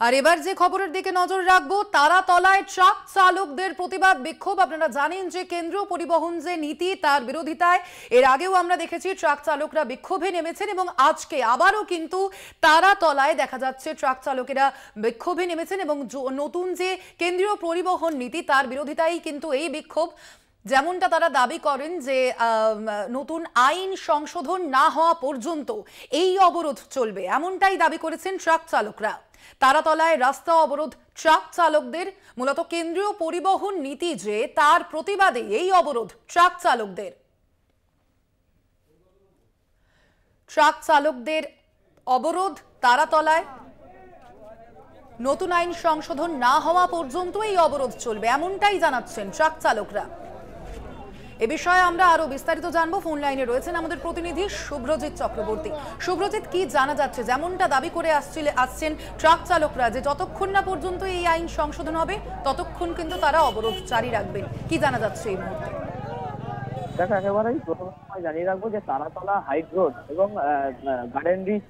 আর এবার যে খবরের দিকে নজর রাখবো, তারাতলায় ট্রাক চালকদের প্রতিবাদ বিক্ষোভ। আপনারা জানেন যে কেন্দ্রীয় পরিবহন যে নীতি তার বিরোধিতায় এর আগেও আমরা দেখেছি ট্রাক চালকরা বিক্ষোভে নেমেছেন এবং আজকে আবারও কিন্তু তারাতলায় দেখা যাচ্ছে ট্রাক চালকেরা বিক্ষোভে নেমেছেন এবং নতুন যে কেন্দ্রীয় পরিবহন নীতি তার বিরোধিতায় কিন্তু এই বিক্ষোভ। যেমনটা তারা দাবি করেন যে নতুন আইন সংশোধন না হওয়া পর্যন্ত এই অবরোধ চলবে, এমনটাই দাবি করেছেন ট্রাক চালকরা। তারাতলায় রাস্তা অবরোধ ট্রাক চালকদের, মূলত কেন্দ্রীয় পরিবহন নীতি যে তার প্রতিবাদে এই অবরোধ ট্রাক চালকদের। ট্রাক চালকদের অবরোধ তারাতলায়, নতুন আইন সংশোধন না হওয়া পর্যন্ত এই অবরোধ চলবে, এমনটাই জানাচ্ছেন ট্রাক চালকরা। এ বিষয়ে আমরা আরো বিস্তারিত জানবো। ফোন লাইনে রয়েছেন আমাদের প্রতিনিধি শুভ্রজিৎ চক্রবর্তী। শুভ্রজিৎ, কি জানা যাচ্ছে? যেমনটা দাবি করে আসছেন ট্রাক চালকরা যে যতক্ষণ না পর্যন্ত এই আইন সংশোধন হবে ততক্ষণ কিন্তু তারা অবরোধ জারি রাখবেন, কি জানা যাচ্ছে এই মুহূর্তে? দেখো, একেবারেই প্রথম সময় জানিয়ে রাখবো যে তারাতলা হাইট রোড এবং গার্ডেন রিচ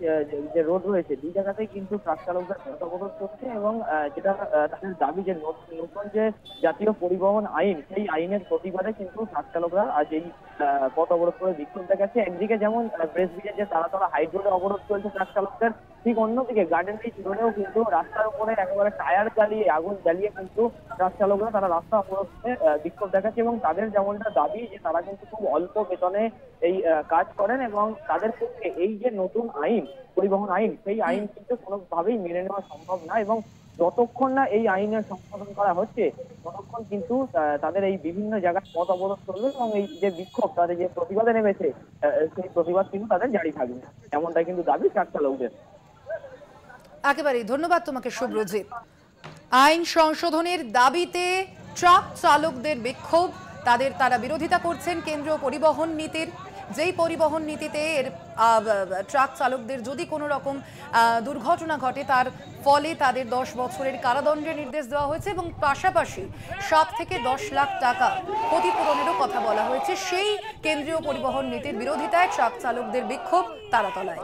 যে রোড রয়েছে, দুই জায়গাতেই কিন্তু ট্রাক চালকদের পথ অবরোধ করছে এবং যেটা তাদের দাবি যে নতুন যে জাতীয় পরিবহন আইন, সেই আইনের প্রতিবাদে কিন্তু ট্রাক চালকরা আজ এই পথ অবরোধ করে বিক্ষোভ দেখাচ্ছে। একদিকে যেমন ব্রেসব্রিজের যে তারাতলা হাইট রোডে অবরোধ চলছে ট্রাক চালকদের, ঠিক অন্যদিকে গার্ডেন রিচ রোডেও কিন্তু রাস্তার উপরে একেবারে টায়ার জ্বালিয়ে, আগুন জ্বালিয়ে কিন্তু ট্রাক চালকরা তারা রাস্তা অবরোধ করে বিক্ষোভ দেখাচ্ছে এবং তাদের যেমনটা দাবি যে তারা কিন্তু খুব অল্প বেতনে এই কাজ করেন এবং তাদের পক্ষে এই যে নতুন আইন, পরিবহন আইন, সেই আইন কিন্তু কোনোভাবেই মেনে নেওয়া সম্ভব না এবং যতক্ষণ না এই আইনের সংশোধন করা হচ্ছে ততক্ষণ কিন্তু তাদের এই বিভিন্ন জায়গায় পথ অবরোধ করবে এবং এই যে বিক্ষোভ, তাদের যে প্রতিবাদে নেমেছে সেই প্রতিবাদ কিন্তু তাদের জারি থাকবে, এমনটাই কিন্তু দাবি ট্রাক চালকদের। একেবারেই ধন্যবাদ তোমাকে শুভ্রজিৎ। আইন সংশোধনের দাবিতে ট্রাক চালকদের বিক্ষোভ, তারা বিরোধিতা করছেন কেন্দ্রীয় পরিবহন নীতির। যেই পরিবহন নীতিতে ট্রাক চালকদের যদি কোনো রকম দুর্ঘটনা ঘটে তার ফলে তাদের 10 বছরের কারাদণ্ডের নির্দেশ দেওয়া হয়েছে এবং পাশাপাশি 7 থেকে 10 লাখ টাকা ক্ষতিপূরণেরও কথা বলা হয়েছে। সেই কেন্দ্রীয় পরিবহন নীতির বিরোধিতায় ট্রাক চালকদের বিক্ষোভ তারাতলায়।